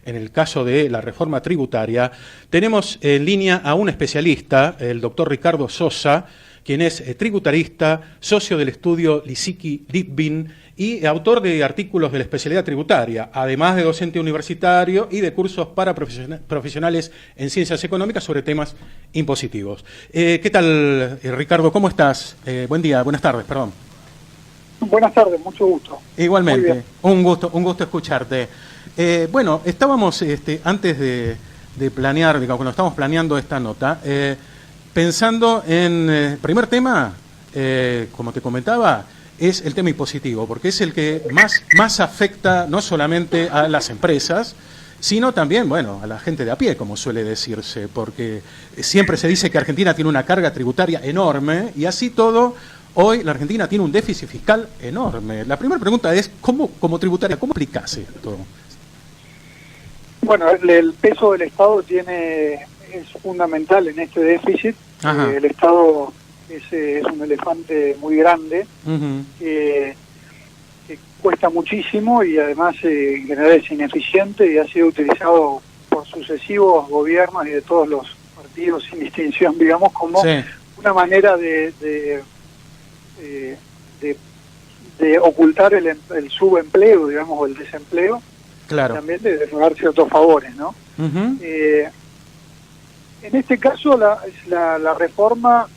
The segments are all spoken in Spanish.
En el caso de la reforma tributaria, tenemos en línea a un especialista, el doctor Ricardo Sosa, quien es tributarista, socio del estudio Lisicki-Litvin y autor de artículos de la especialidad tributaria, además de docente universitario y de cursos para profesionales en ciencias económicas sobre temas impositivos. ¿Qué tal, Ricardo? ¿Cómo estás? Buen día, buenas tardes, perdón. Buenas tardes, mucho gusto. Igualmente, un gusto escucharte. Bueno, estábamos antes de planear, digamos, cuando estamos planeando esta nota, pensando en primer tema, como te comentaba, es el tema impositivo, porque es el que más afecta no solamente a las empresas, sino también, bueno, a la gente de a pie, como suele decirse, porque siempre se dice que Argentina tiene una carga tributaria enorme y así todo. Hoy la Argentina tiene un déficit fiscal enorme. La primera pregunta es, como tributaria, ¿cómo aplicás esto? Bueno, el peso del Estado es fundamental en este déficit. El Estado es un elefante muy grande, que cuesta muchísimo y además en general es ineficiente y ha sido utilizado por sucesivos gobiernos y de todos los partidos sin distinción, digamos, como una manera de ocultar el subempleo, digamos, o el desempleo, claro. Y también de robar ciertos favores, ¿no? En este caso, la reforma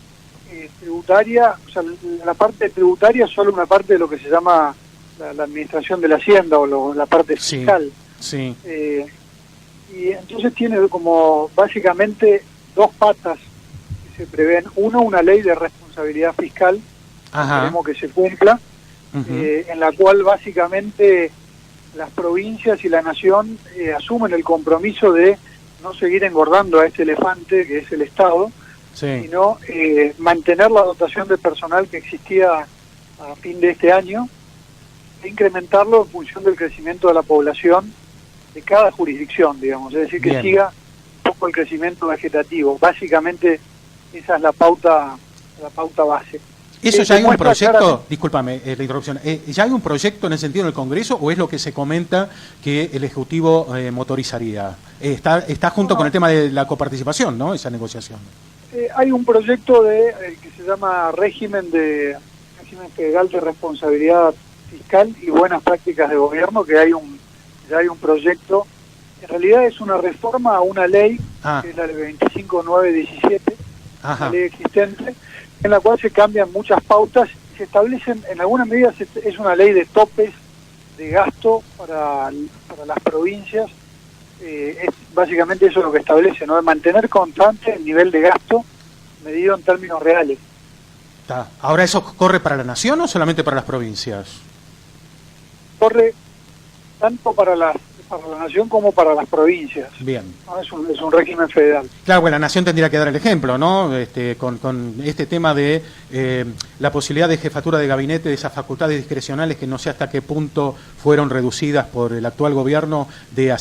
tributaria, o sea, la parte tributaria es solo una parte de lo que se llama la administración de la hacienda o la parte fiscal. Sí. Y entonces tiene como básicamente dos patas que se prevén. Uno, una ley de responsabilidad fiscal, queremos que se cumpla, en la cual básicamente las provincias y la nación asumen el compromiso de no seguir engordando a este elefante que es el Estado, sino mantener la dotación de personal que existía a fin de este año e incrementarlo en función del crecimiento de la población de cada jurisdicción, digamos, es decir, que siga un poco el crecimiento vegetativo. Básicamente esa es la pauta base. ¿Eso ya hay un proyecto? Discúlpame la interrupción. ¿Ya hay un proyecto en ese sentido en el Congreso o es lo que se comenta que el Ejecutivo motorizaría? Está junto con el tema de la coparticipación, ¿no? Esa negociación. Hay un proyecto que se llama régimen federal de responsabilidad fiscal y buenas prácticas de gobierno, que ya hay un proyecto. En realidad es una reforma a una ley, que es la de 25917, una ley existente, en la cual se cambian muchas pautas y se establecen, en algunas medidas es una ley de topes de gasto para las provincias. Es básicamente eso lo que establece, ¿no? De mantener constante el nivel de gasto medido en términos reales. Ahora, ¿eso corre para la nación o solamente para las provincias? Corre tanto para la nación como para las provincias. Bien. ¿No? Es un régimen federal. Claro, bueno, la nación tendría que dar el ejemplo, ¿no? Con este tema de la posibilidad de jefatura de gabinete, de esas facultades discrecionales que no sé hasta qué punto fueron reducidas por el actual gobierno, de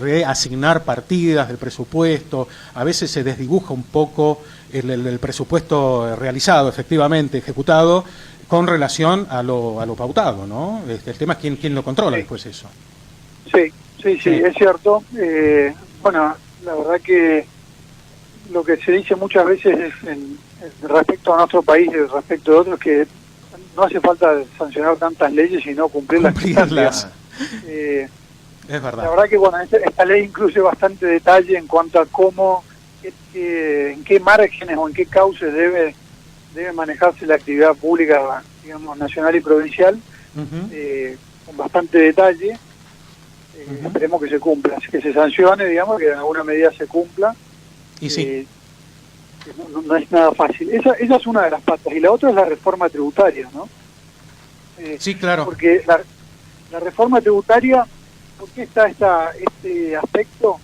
reasignar partidas del presupuesto. A veces se desdibuja un poco el presupuesto realizado, efectivamente, ejecutado, con relación a lo pautado, ¿no? El tema es quién lo controla después eso. Sí, es cierto. Bueno, la verdad que lo que se dice muchas veces es respecto a nuestro país y respecto a otros, que no hace falta sancionar tantas leyes sino cumplirlas. Es verdad. La verdad que bueno, esta ley incluye bastante detalle en cuanto a cómo, en qué márgenes o en qué cauces debe manejarse la actividad pública, digamos, nacional y provincial, con bastante detalle. Esperemos que se cumpla, que se sancione, digamos, que en alguna medida se cumpla. Y sí. No es nada fácil. Esa es una de las patas. Y la otra es la reforma tributaria, ¿no? Sí, claro. Porque la reforma tributaria, ¿por qué está este aspecto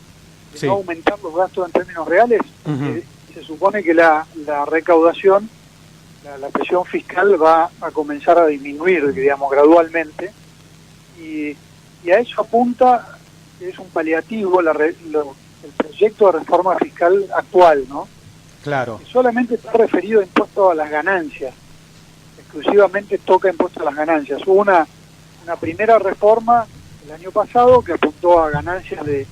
de no aumentar los gastos en términos reales? Porque se supone que la recaudación, la presión fiscal va a comenzar a disminuir, digamos, gradualmente. Y a eso apunta, es un paliativo, el proyecto de reforma fiscal actual, ¿no? Claro. Que solamente está referido a impuestos a las ganancias, exclusivamente toca impuestos a las ganancias. Hubo una primera reforma, el año pasado, que apuntó a ganancias de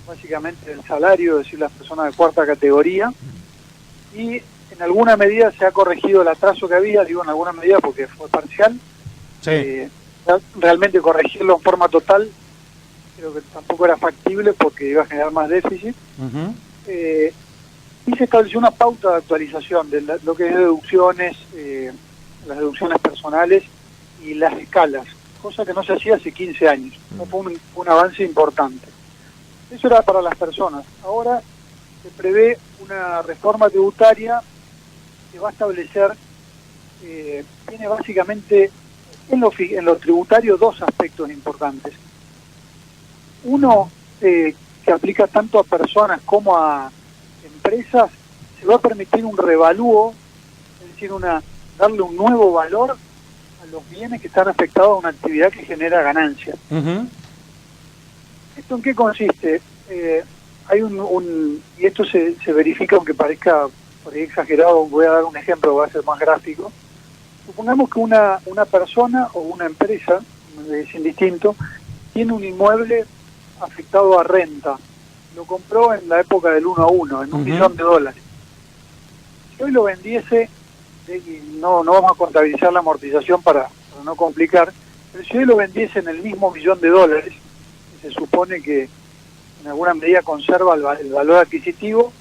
básicamente del salario, es decir, las personas de cuarta categoría, y en alguna medida se ha corregido el atraso que había, digo en alguna medida porque fue parcial. Sí. Realmente corregirlo en forma total creo que tampoco era factible porque iba a generar más déficit. Y se estableció una pauta de actualización de lo que es deducciones, las deducciones personales y las escalas, cosa que no se hacía hace 15 años. Fue un avance importante. Eso era para las personas. Ahora se prevé una reforma tributaria que va a establecer, tiene básicamente en lo tributario dos aspectos importantes. Uno, que aplica tanto a personas como a empresas, se va a permitir un revalúo, es decir, darle un nuevo valor a los bienes que están afectados a una actividad que genera ganancias. ¿Esto en qué consiste? Hay y esto se verifica, aunque parezca por ahí exagerado, voy a dar un ejemplo, va a ser más gráfico. Supongamos que una persona o una empresa, es indistinto, tiene un inmueble afectado a renta. Lo compró en la época del 1 a 1, en $1 millón. Si hoy lo vendiese, y no vamos a contabilizar la amortización para no complicar, pero si hoy lo vendiese en el mismo $1 millón, se supone que en alguna medida conserva el valor adquisitivo,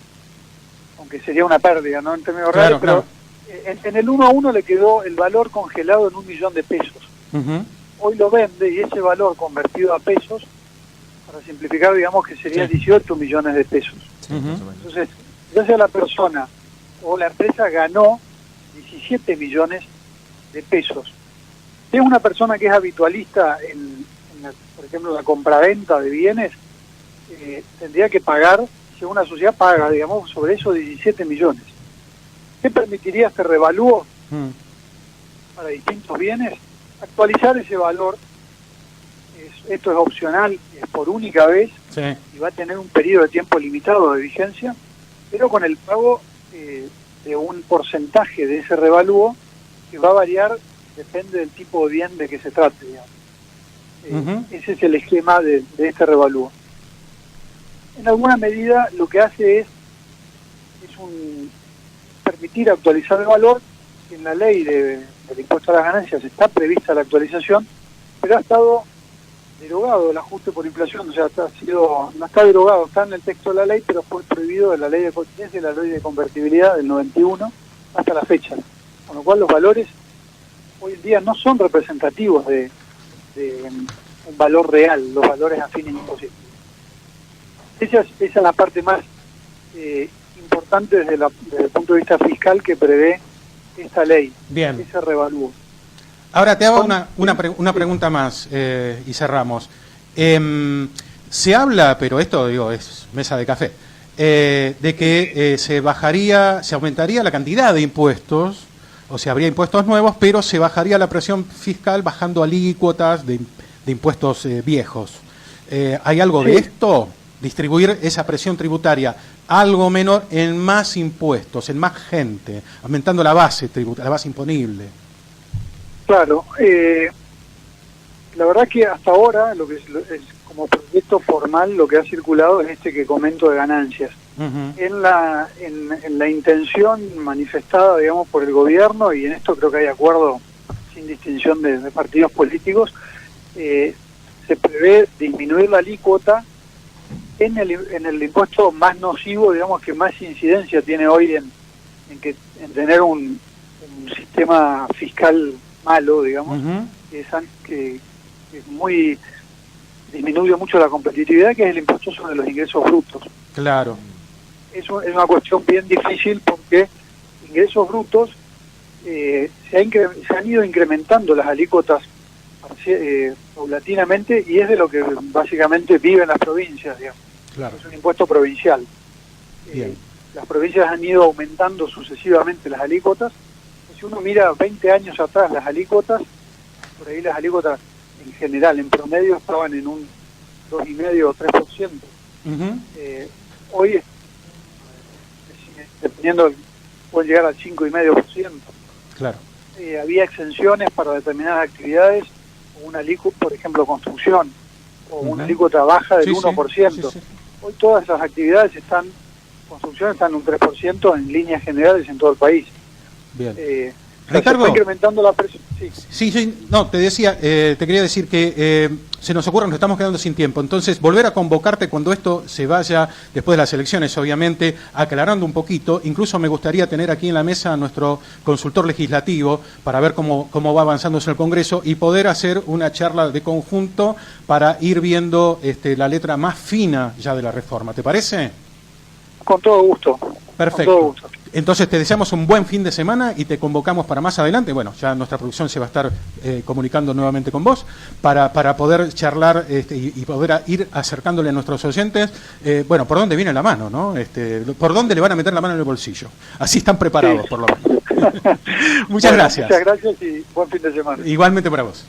aunque sería una pérdida, ¿no? En términos reales, pero en el 1 a 1 le quedó el valor congelado en $1 millón. Hoy lo vende y ese valor convertido a pesos, para simplificar, digamos que sería 18 millones de pesos. Entonces, gracias a la persona o la empresa ganó 17 millones de pesos. Si es una persona que es habitualista por ejemplo, la compraventa de bienes, tendría que pagar, si una sociedad paga, digamos, sobre eso 17 millones. ¿Qué permitiría este revalúo para distintos bienes? Actualizar ese valor. Esto es opcional, es por única vez, y va a tener un periodo de tiempo limitado de vigencia, pero con el pago de un porcentaje de ese revalúo que va a variar, depende del tipo de bien de que se trate, digamos. Ese es el esquema de este revalúo. En alguna medida lo que hace es permitir actualizar el valor. En la ley del impuesto a las ganancias está prevista la actualización, pero ha estado derogado el ajuste por inflación, o sea, no está derogado, está en el texto de la ley, pero fue prohibido de la ley de convertibilidad del 91 hasta la fecha, con lo cual los valores hoy en día no son representativos de un valor real, los valores afines imposibles. Esa es la parte más importante desde el punto de vista fiscal que prevé esta ley. Bien. Ese revalúo. Ahora te hago una pregunta más y cerramos. Se habla, pero esto digo es mesa de café, de que se aumentaría la cantidad de impuestos, o sea, habría impuestos nuevos, pero se bajaría la presión fiscal bajando alícuotas de impuestos viejos. ¿Hay algo de esto? Distribuir esa presión tributaria algo menor en más impuestos, en más gente, aumentando la base tributaria, la base imponible. Claro, la verdad que hasta ahora lo que es como proyecto formal lo que ha circulado es este que comento de ganancias. En la intención manifestada, digamos, por el gobierno, y en esto creo que hay acuerdo sin distinción de partidos políticos, se prevé disminuir la alícuota en el impuesto más nocivo, digamos, que más incidencia tiene hoy en tener un sistema fiscal malo, digamos, que disminuye mucho la competitividad, que es el impuesto sobre los ingresos brutos. Claro. Eso es una cuestión bien difícil porque ingresos brutos se han ido incrementando las alícuotas paulatinamente, y es de lo que básicamente viven las provincias, digamos. Claro. Es un impuesto provincial. Las provincias han ido aumentando sucesivamente las alícuotas. Si uno mira 20 años atrás las alícuotas, por ahí las alícuotas en general, en promedio, estaban en un 2,5 o 3%. Hoy, dependiendo, pueden llegar al 5,5%. Claro. Había exenciones para determinadas actividades, una alícuota, por ejemplo, construcción. o una alícuota baja del 1%. Hoy todas esas actividades construcciones están un 3% en líneas generales en todo el país. Bien. Ricardo, se está incrementando la presión. Sí, no, te decía, te quería decir que se nos ocurre, nos estamos quedando sin tiempo, entonces volver a convocarte cuando esto se vaya, después de las elecciones, obviamente, aclarando un poquito. Incluso me gustaría tener aquí en la mesa a nuestro consultor legislativo para ver cómo va avanzando en el Congreso y poder hacer una charla de conjunto para ir viendo la letra más fina ya de la reforma. ¿Te parece? Con todo gusto. Perfecto. Con todo gusto. Entonces te deseamos un buen fin de semana y te convocamos para más adelante. Bueno, ya nuestra producción se va a estar comunicando nuevamente con vos para poder charlar y poder ir acercándole a nuestros oyentes, bueno, por dónde viene la mano, ¿no? Por dónde le van a meter la mano en el bolsillo. Así están preparados, por lo menos. Muchas gracias. Muchas gracias y buen fin de semana. Igualmente para vos.